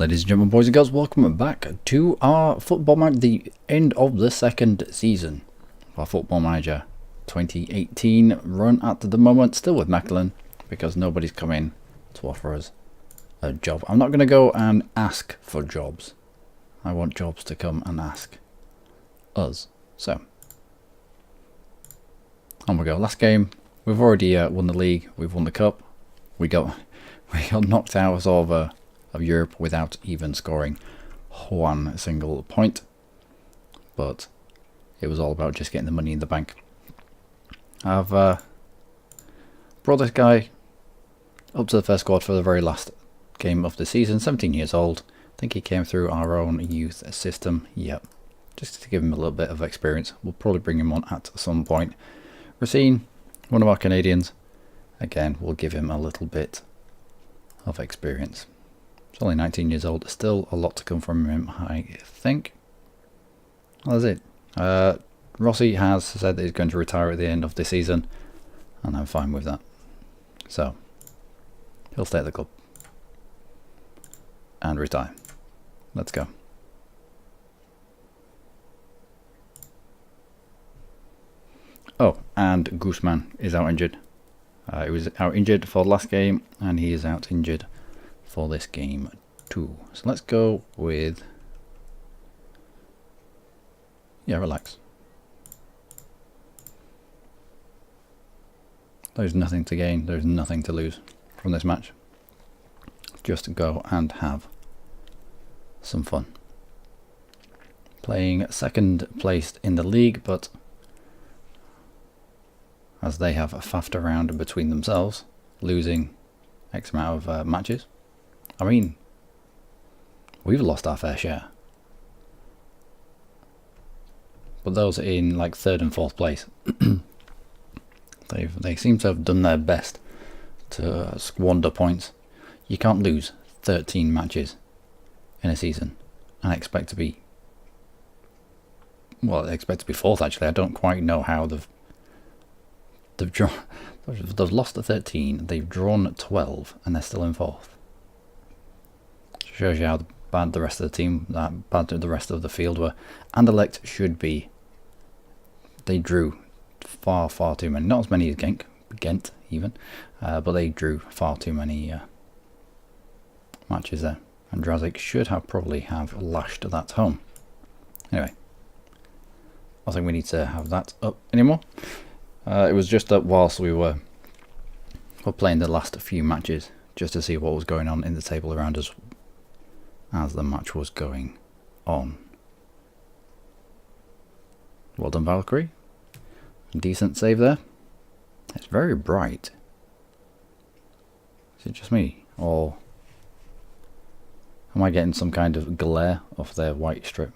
Ladies and gentlemen, boys and girls, welcome back to our Football Manager, the end of the second season of our Football Manager 2018 run at the moment, still with Mechelen, because nobody's come in to offer us a job. I'm not going to go and ask for jobs. I want jobs to come and ask us. So, on we go. Last game, we've already won the league, we've won the cup. We got knocked out of Europe without even scoring one single point, but it was all about just getting the money in the bank. I've brought this guy up to the first squad for the very last game of the season. 17 years old. I think he came through our own youth system. Yep, just to give him a little bit of experience. We'll probably bring him on at some point. Racine, one of our Canadians, again, we'll give him a little bit of experience. He's only 19 years old, still a lot to come from him, I think. Well, that's it. Rossi has said that he's going to retire at the end of the season, and I'm fine with that. So, he'll stay at the club and retire. Let's go. Oh, and Guzman is out injured. He was out injured for the last game, and he is out injured for this game too. So let's go with, yeah, relax. There's nothing to gain, there's nothing to lose from this match. Just go and have some fun. Playing second placed in the league, but as they have faffed around between themselves, losing X amount of matches. I mean, we've lost our fair share. But those in like third and fourth place, they seem to have done their best to squander points. You can't lose 13 matches in a season and expect to be, well, expect to be fourth actually. I don't quite know how they've lost the 13, they've drawn 12, and they're still in fourth. Shows you how bad the rest of the team, bad the rest of the field were. Anderlecht should be. They drew far too many. Not as many as Ghent even, but they drew far too many matches there. And Drazik should have probably have lashed that home. Anyway, I don't think we need to have that up anymore. It was just that whilst we were playing the last few matches, just to see what was going on in the table around us as the match was going on. Well done, Valkyrie. Decent save there. It's very bright. Is it just me, or am I getting some kind of glare off their white strip?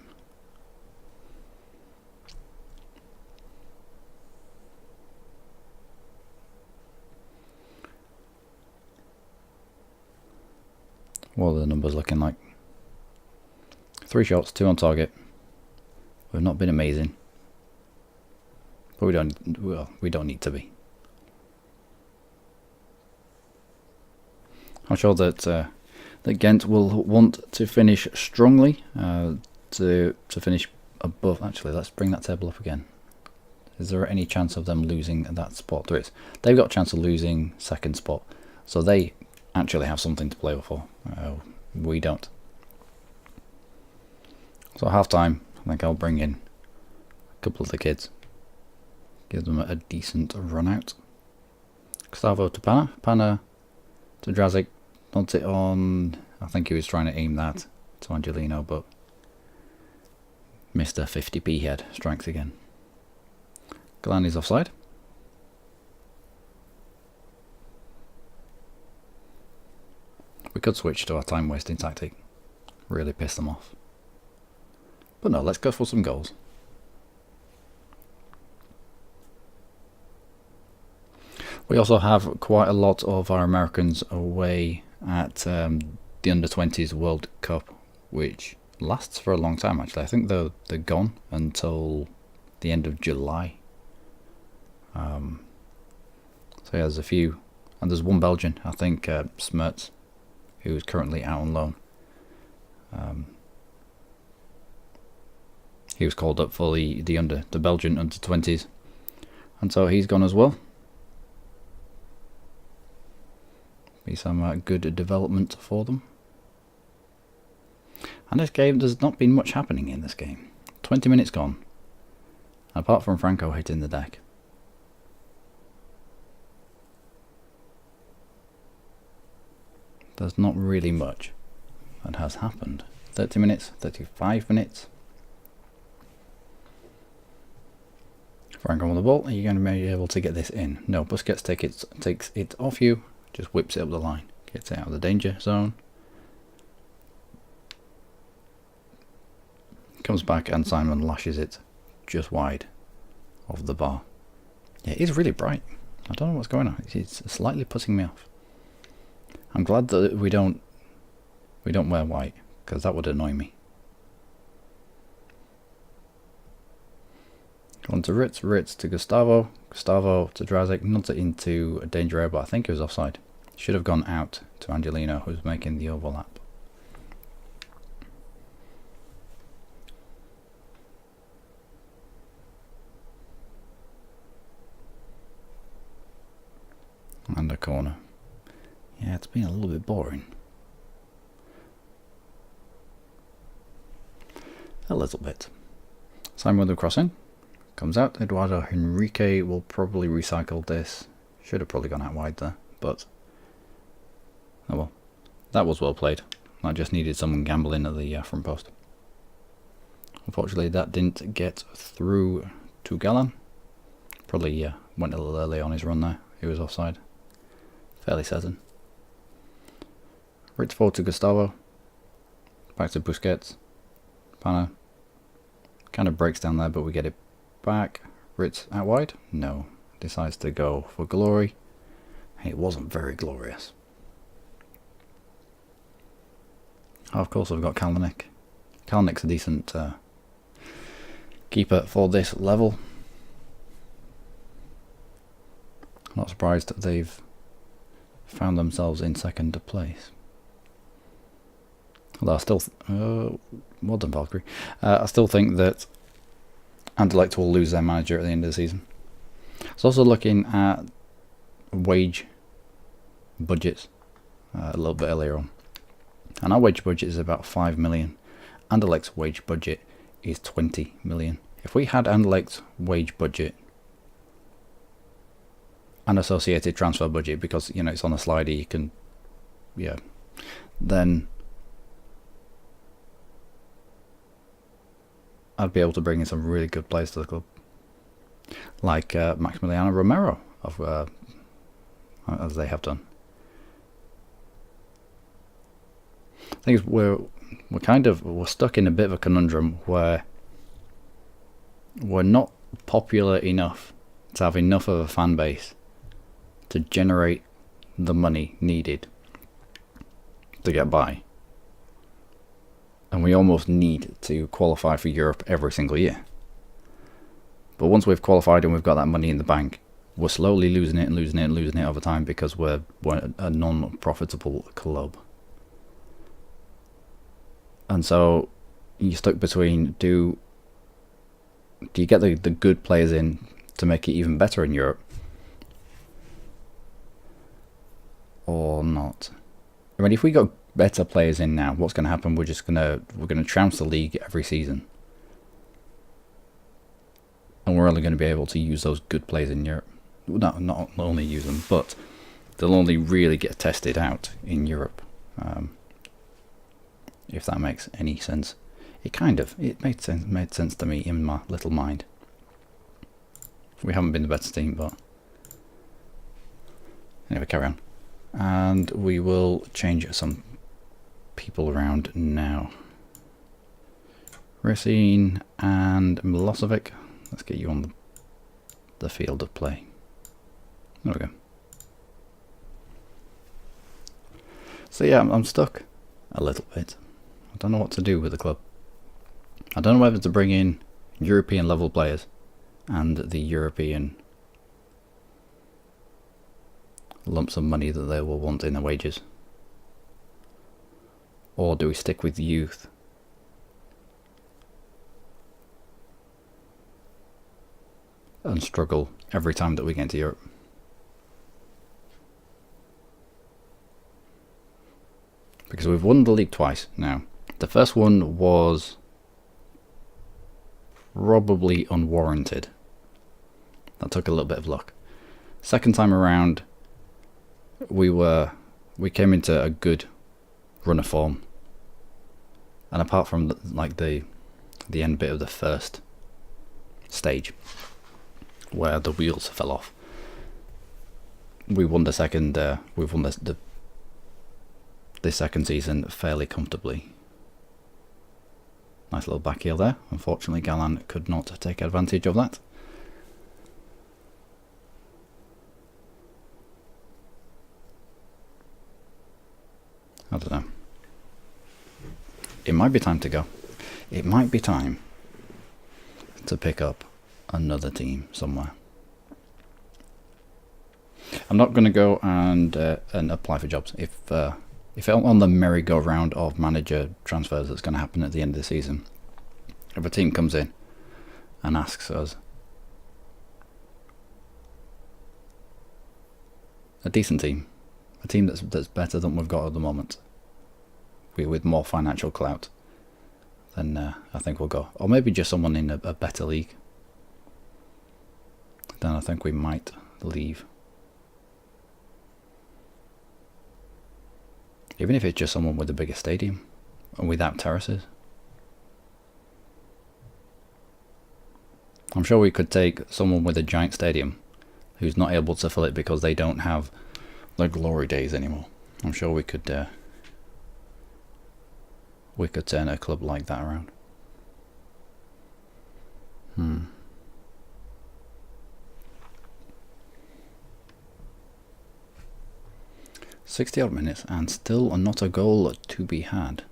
What are the numbers looking like? 3 shots, 2 on target. We've not been amazing, but we don't need to be. I'm sure that that Ghent will want to finish strongly, to finish above. Actually, let's bring that table up again. Is there any chance of them losing that spot? There is. They've got a chance of losing second spot, so they actually have something to play for. We don't. So half time, I think I'll bring in a couple of the kids, give them a decent run out. Gustavo to Pana to Drazik, dumped it on. I think he was trying to aim that to Angelino, but missed a 50p head. Strikes again. Galan is offside. We could switch to our time wasting tactic, really piss them off. But no, let's go for some goals. We also have quite a lot of our Americans away at the Under-20s World Cup, which lasts for a long time actually. I think they're gone until the end of July. So yeah, there's a few, and there's one Belgian, I think Smerts, who is currently out on loan. He was called up for the Belgian under 20s, and so he's gone as well. Be some good development for them. And this game, there's not been much happening in this game. 20 minutes gone, apart from Franco hitting the deck. There's not really much that has happened. 30 minutes, 35 minutes. Franco on the ball, are you going to be able to get this in? No, Busquets takes it off you, just whips it up the line, gets it out of the danger zone. Comes back and Simon lashes it just wide of the bar. Yeah, it is really bright. I don't know what's going on. It's slightly putting me off. I'm glad that we don't wear white, because that would annoy me. On to Ritz to Gustavo to Drazik, not into a danger area, but I think it was offside. Should have gone out to Angelino, who's making the overlap. And a corner. Yeah, it's been a little bit boring. A little bit. Simon with the crossing. Comes out. Eduardo Henrique will probably recycle this. Should have probably gone out wide there, but oh well. That was well played. I just needed someone gambling at the front post. Unfortunately, that didn't get through to Galan. Probably went a little early on his run there. He was offside. Fairly certain. Ritz forward to Gustavo. Back to Busquets. Pana. Kind of breaks down there, but we get it back. Ritz out wide? No. Decides to go for glory. It wasn't very glorious. Oh, of course, I've got Kalinic. Kalinic's a decent keeper for this level. I'm not surprised that they've found themselves in second place. Although I still, well done Valkyrie. I still think that Anderlecht will lose their manager at the end of the season. I was also looking at wage budgets a little bit earlier on, and our wage budget is about 5 million. Anderlecht's wage budget is 20 million. If we had Anderlecht's wage budget and associated transfer budget, because you know it's on a slider, you can, yeah, then I'd be able to bring in some really good players to the club, like Maximiliano Romero, of as they have done. I think we're stuck in a bit of a conundrum where we're not popular enough to have enough of a fan base to generate the money needed to get by. And we almost need to qualify for Europe every single year. But once we've qualified and we've got that money in the bank, we're slowly losing it and losing it and losing it over time, because we're a non-profitable club. And so you're stuck between, do you get the good players in to make it even better in Europe, or not? I mean, if we got better players in now, what's going to happen? We're going to trounce the league every season, and we're only going to be able to use those good players in Europe. Not only use them, but they'll only really get tested out in Europe. If that makes any sense. It made sense to me in my little mind. We haven't been the better team, but anyway, carry on. And we will change some people around now. Racine and Milosevic. Let's get you on the field of play. There we go. So yeah, I'm stuck a little bit. I don't know what to do with the club. I don't know whether to bring in European level players and the European lumps of money that they will want in their wages, Or do we stick with youth? And struggle every time that we get into Europe? Because we've won the league twice now. The first one was probably unwarranted. That took a little bit of luck. Second time around, we came into a good run of form, and apart from the end bit of the first stage where the wheels fell off, we won the second. We've won the second season fairly comfortably. Nice little back heel there. Unfortunately, Galan could not take advantage of that. I don't know. It might be time to go. It might be time to pick up another team somewhere. I'm not going to go and apply for jobs. If on the merry-go-round of manager transfers that's going to happen at the end of the season, if a team comes in and asks us, a decent team, a team that's better than we've got at the moment, with more financial clout, then I think we'll go. Or maybe just someone in a better league. Then I think we might leave. Even if it's just someone with a bigger stadium and without terraces. I'm sure we could take someone with a giant stadium who's not able to fill it because they don't have the glory days anymore. I'm sure we could turn a club like that around. 60 odd minutes and still not a goal to be had.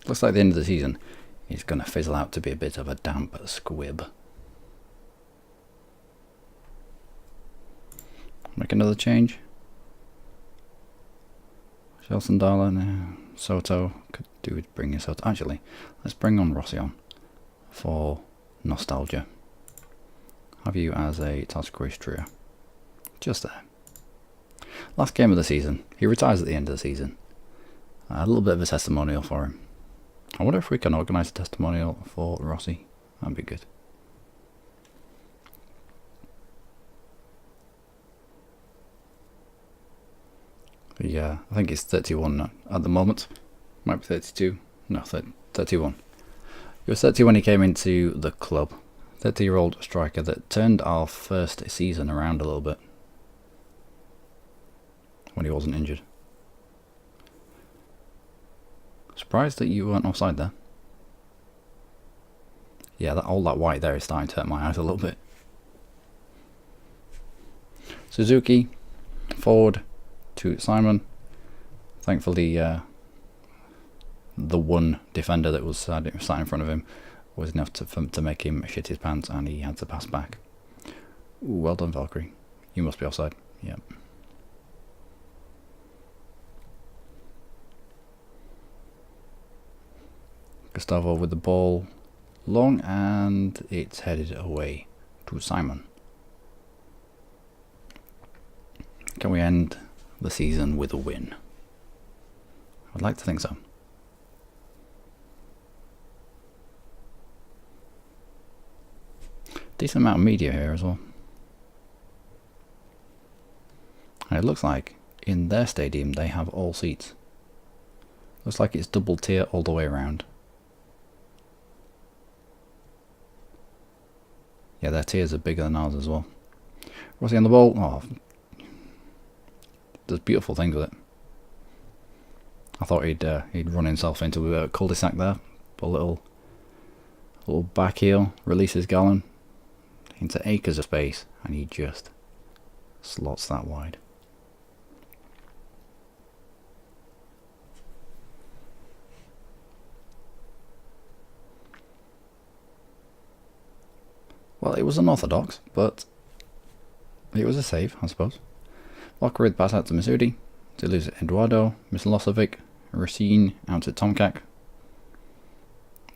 Looks like the end of the season is going to fizzle out to be a bit of a damp squib. Make another change. Shelton Darla, Soto could do with bringing Soto. Actually, let's bring on Rossi on for nostalgia. Have you as a Tascarish trio. Just there. Last game of the season. He retires at the end of the season. A little bit of a testimonial for him. I wonder if we can organise a testimonial for Rossi. That'd be good. Yeah, I think it's 31 at the moment. Might be 32. No, 31. He was 30 when he came into the club. 30-year-old striker that turned our first season around a little bit. When he wasn't injured. Surprised that you weren't offside there. Yeah, all that white there is starting to hurt my eyes a little bit. Suzuki, forward to Simon. Thankfully, the one defender that was sat in front of him was enough to make him shit his pants, and he had to pass back. Ooh, well done, Valkyrie. You must be offside. Yep. Gustavo with the ball long, and it's headed away to Simon. Can we end the season with a win? I'd like to think so. Decent amount of media here as well. And it looks like in their stadium they have all seats. Looks like it's double tier all the way around. Yeah, their tiers are bigger than ours as well. Rossi on the ball. Oh, does beautiful things with it. I thought he'd run himself into a cul-de-sac there. But a little back heel, releases Galan into acres of space, and he just slots that wide. Well, it was unorthodox, but it was a save, I suppose. Walker with pass out to Masudi. They lose Eduardo, Milosevic, Racine out to Tomkak.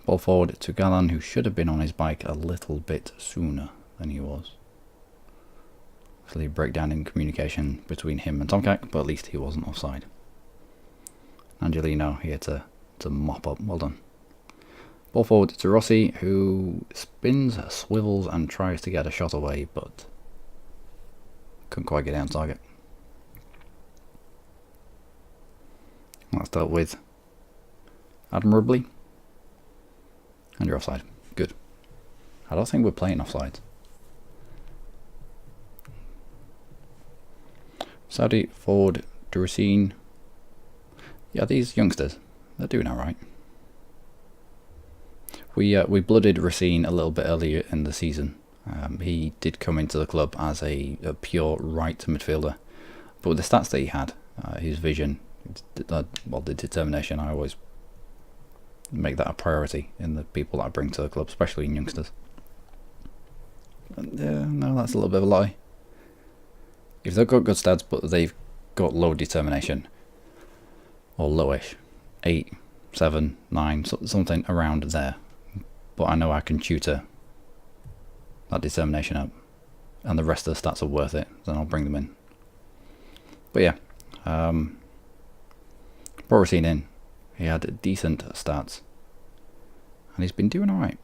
Ball forward to Galan, who should have been on his bike a little bit sooner than he was. Obviously, breakdown in communication between him and Tomkak, but at least he wasn't offside. Angelino here to mop up. Well done. Ball forward to Rossi, who spins, swivels, and tries to get a shot away, but couldn't quite get it on target. That's dealt with admirably. And you're offside. Good. I don't think we're playing offside. Saudi forward to Racine. Yeah, these youngsters, they're doing alright. We blooded Racine a little bit earlier in the season. He did come into the club as a pure right midfielder, but with the stats that he had, his vision, well, the determination, I always make that a priority in the people that I bring to the club, especially in youngsters. No, that's a little bit of a lie. If they've got good stats but they've got low determination, or lowish, 8, 7, 9, something around there, but I know I can tutor that determination up, and the rest of the stats are worth it, then I'll bring them in. But yeah, brought Racine in. He had decent stats, and he's been doing alright.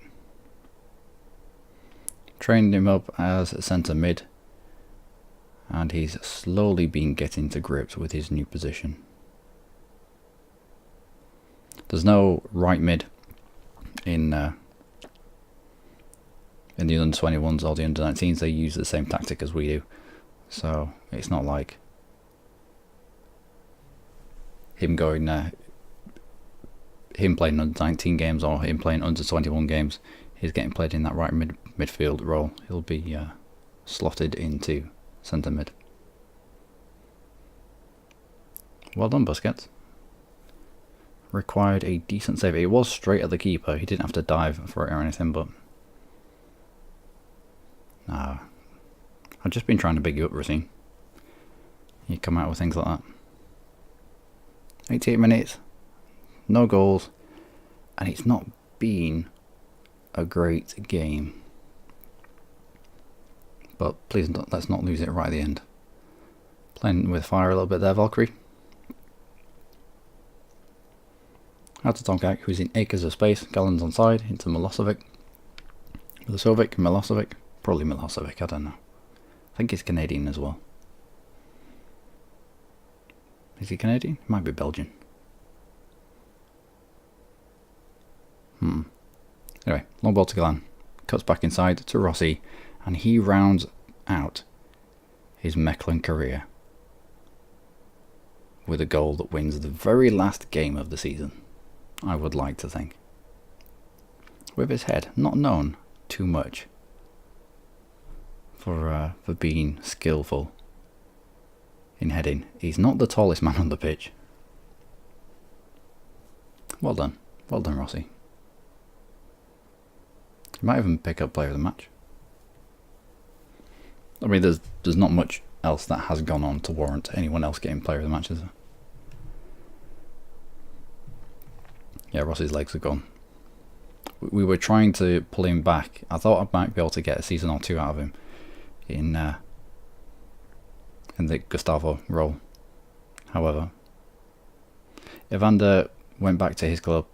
Trained him up as a centre mid, and he's slowly been getting to grips with his new position. There's no right mid in the under-21s or the under-19s. They use the same tactic as we do, so it's not like him going him playing under-19 games or him playing under-21 games. He's getting played in that right midfield role. He'll be slotted into centre mid. Well done, Busquets. Required a decent save. It was straight at the keeper. He didn't have to dive for it or anything, but nah. I've just been trying to big you up, Racine. You come out with things like that. 88 minutes, no goals, and it's not been a great game. But please let's not lose it right at the end. Playing with fire a little bit there, Valkyrie. Out to Tomkak, who's in acres of space. Galen's on side, into Milosevic. Milosevic. Probably Milosevic, I don't know. I think he's Canadian as well. Is he Canadian? He might be Belgian. Anyway, long ball to Galan. Cuts back inside to Rossi, and he rounds out his Mechelen career with a goal that wins the very last game of the season, I would like to think. With his head, not known too much for being skillful in heading. He's not the tallest man on the pitch. Well done, Rossi. He might even pick up player of the match. I mean, there's not much else that has gone on to warrant anyone else getting player of the match, is there? Yeah, Rossi's legs are gone. We were trying to pull him back. I thought I might be able to get a season or two out of him in the Gustavo role. However, Evander went back to his club.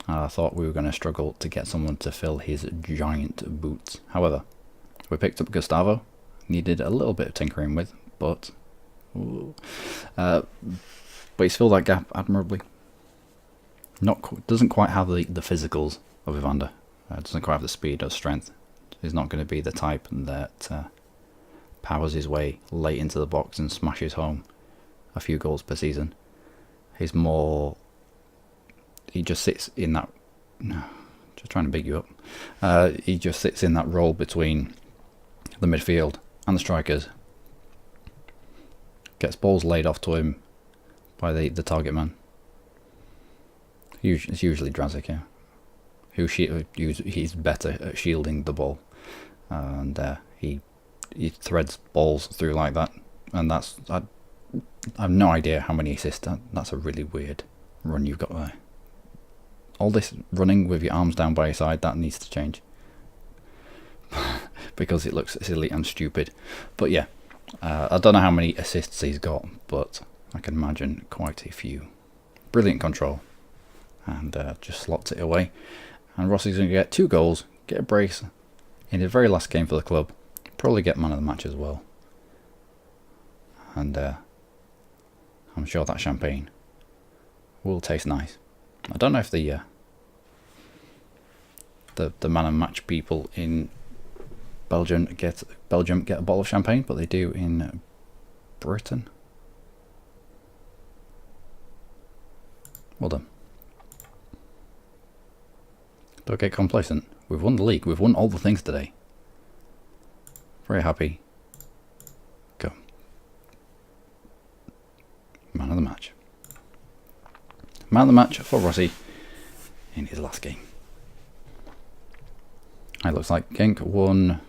I thought we were going to struggle to get someone to fill his giant boots. However, we picked up Gustavo. Needed a little bit of tinkering with, but he's filled that gap admirably. Doesn't quite have the physicals of Evander. Doesn't quite have the speed or strength. He's not going to be the type that powers his way late into the box and smashes home a few goals per season. He's more... He just sits in that... Just trying to big you up. He just sits in that role between the midfield and the strikers. Gets balls laid off to him by the target man. It's usually Drazic, yeah. He's better at shielding the ball. And he threads balls through like that. And that's I have no idea how many assists. That's a really weird run you've got there. All this running with your arms down by your side, that needs to change. Because it looks silly and stupid. But yeah, I don't know how many assists he's got, but I can imagine quite a few. Brilliant control. And just slots it away. And Rossi's going to get 2 goals, get a brace in his very last game for the club. Probably get man of the match as well. And I'm sure that champagne will taste nice. I don't know if the man of match people in Belgium get a bottle of champagne, but they do in Britain. Well done. Don't get complacent. We've won the league. We've won all the things today. Very happy. Go. Man of the match. Man of the match for Rossi in his last game. It looks like Genk won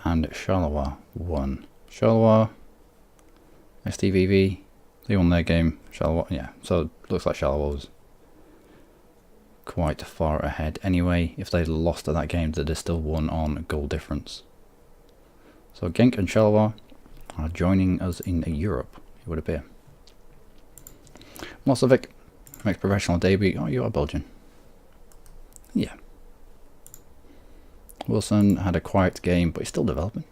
and Charleroi won. Charleroi, STVV, they won their game. Charleroi, yeah, so it looks like Charleroi was quite far ahead anyway. If they'd lost at that game, they'd have still won on goal difference. So Genk and Charleroi are joining us in Europe, it would appear. Mosovic makes professional debut. Oh, you are Belgian. Yeah. Wilson had a quiet game, but he's still developing.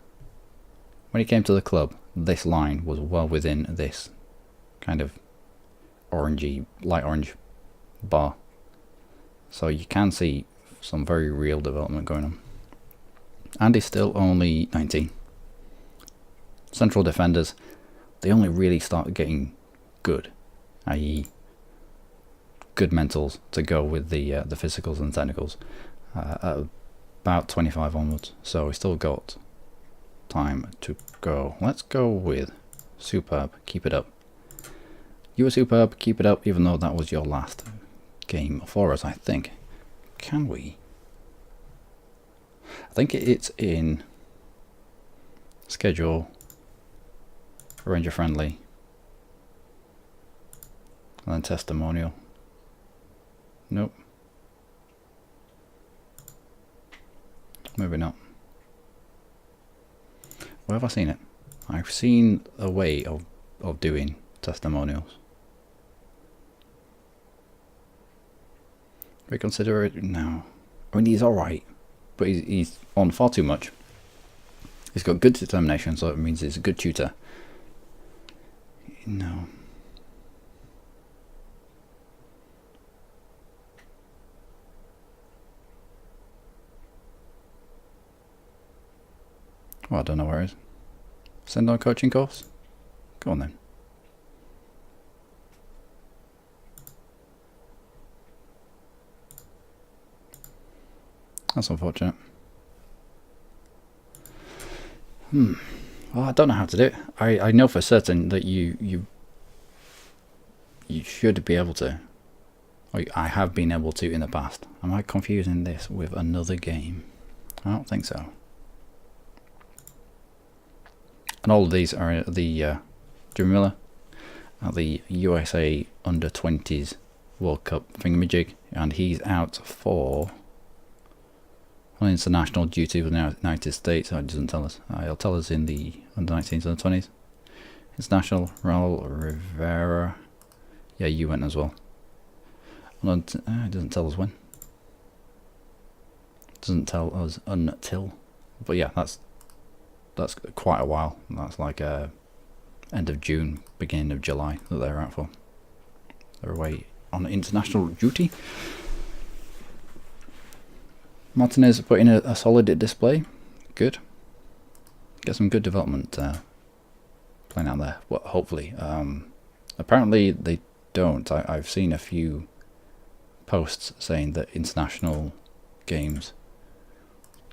When he came to the club, this line was well within this kind of orangey, light orange bar. So you can see some very real development going on. And he's still only 19. Central defenders, they only really start getting good, i.e. good mentals to go with the physicals and technicals at about 25 onwards. So we still got time to go. Let's go with superb. Keep it up. You were superb. Keep it up, even though that was your last game for us, I think. Can we? I think it's in schedule, Ranger friendly, and then testimonial. Nope. Maybe not. Where have I seen it? I've seen a way of doing testimonials. Reconsider it? No. I mean, he's alright, but he's on far too much. He's got good determination, so it means he's a good tutor. No. Well, I don't know where it is. Send on a coaching course? Go on then. That's unfortunate. Well, I don't know how to do it. I know for certain that you should be able to. Or I have been able to in the past. Am I confusing this with another game? I don't think so. And all of these are the Jimmy Miller at the USA Under-20s World Cup thingamajig, and he's out for on international duty with the United States. It doesn't tell us. He'll tell us in the Under-19s, Under-20s. International, Raul Rivera. Yeah, you went as well. It doesn't tell us when. It doesn't tell us until. But yeah, that's quite a while. That's like end of June, beginning of July that they're out for. They're away on international duty. Martinez put in a solid display. Good. Get some good development playing out there. Well, hopefully. Apparently they don't. I've seen a few posts saying that international games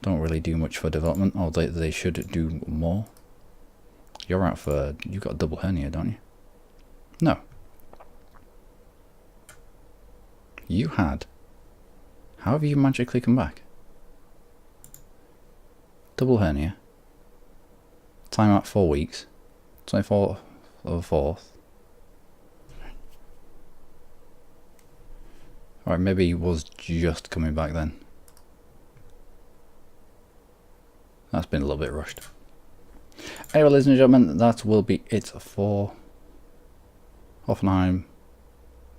don't really do much for development, or they should do more. You're out for... You've got a double hernia, don't you? No. You had... How have you magically come back? Double hernia. time out 4 weeks. 24th of the 4th. Alright, maybe he was just coming back then. That's been a little bit rushed. Anyway, ladies and gentlemen, that will be it for Hoffenheim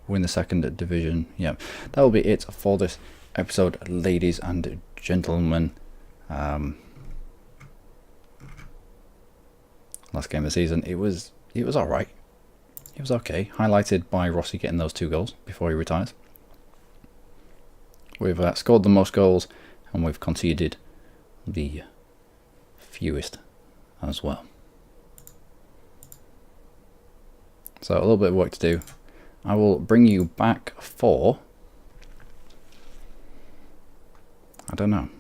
win the second division. Yeah, that will be it for this episode, ladies and gentlemen. Last game of the season, it was alright. It was okay. Highlighted by Rossi getting those 2 goals before he retires. We've scored the most goals and we've conceded the fewest as well. So a little bit of work to do. I will bring you back for, I don't know.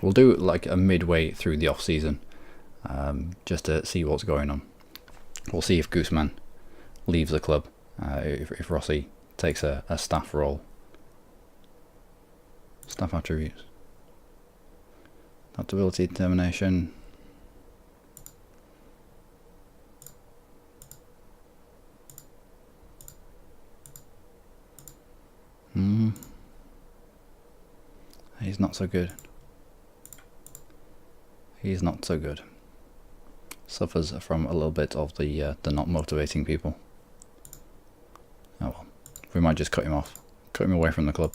We'll do like a midway through the off season, just to see what's going on. We'll see if Gooseman leaves the club, if Rossi takes a staff role. Staff attributes. Adaptability, determination. He's not so good. He's not so good. Suffers from a little bit of the not motivating people. Oh well, we might just cut him off, cut him away from the club.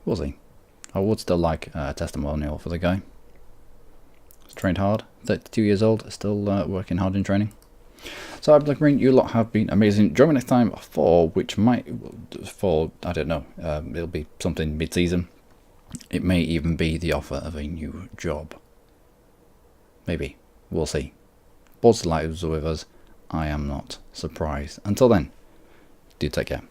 We'll see. I would still like a testimonial for the guy. He's trained hard, 32 years old, still working hard in training. So I'm Luckymarine, you lot have been amazing. Join me next time for I don't know, it'll be something mid-season. It may even be the offer of a new job. Maybe. We'll see. Boards to lives with us. I am not surprised. Until then, do take care.